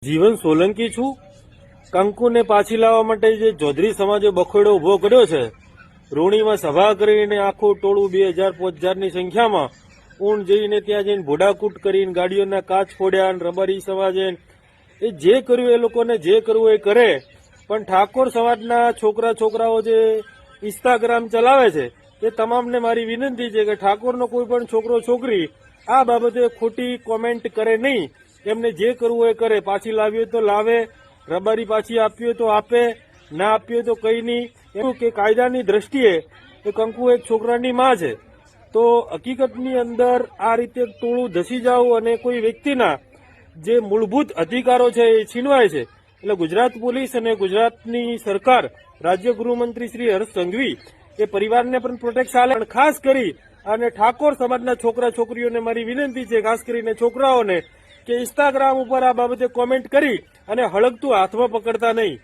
જીવન સોલંકી છું। કંકુને પાછી લાવવા માટે જે ચૌધરી સમાજે બખોડો ઉભો કર્યો છે, રોણીમાં સભા કરીને આખું ટોળું 2000-5000ની સંખ્યામાં ઊંડ જઈને ત્યાં જઈને ભોડાકૂટ કરીને ગાડીઓના કાચ ફોડ્યા અને રબારી સમાજે એ જે કર્યું એ લોકોને જે કરવું એ કરે, પણ ઠાકોર સમાજના છોકરાઓ જે ઇન્સ્ટાગ્રામ ચલાવે છે એ તમામને મારી વિનંતી છે કે ઠાકોરનો કોઈ પણ છોકરો છોકરી આ બાબતે ખોટી કોમેન્ટ કરે નહીં। એમને જે કરવું હોય કરે, પાછી લાવી હોય તો લાવે, રબારી પાછી આપવી હોય તો આપે, ના આપવી હોય તો કંઈ નહીં। એવું કે કાયદાની દ્રષ્ટિએ એ કંકુ એક છોકરાની માં છે, તો હકીકતની અંદર આ રીતે ટોળું ધસી જવું અને કોઈ વ્યક્તિના જે મૂળભૂત અધિકારો છે એ છીનવાય છે। એટલે ગુજરાત પોલીસ અને ગુજરાતની સરકાર, રાજ્ય ગૃહમંત્રી શ્રી હર્ષ સંઘવી એ પરિવારને પણ પ્રોટેક્શન આપે, પણ ખાસ કરી અને ઠાકોર સમાજના છોકરા છોકરીઓને મારી વિનંતી છે, ખાસ કરીને છોકરાઓને, કે ઇન્સ્ટાગ્રામ ઉપર આ બાબતે કોમેન્ટ કરી અને હળગતું હાથમાં પકડતા નહીં।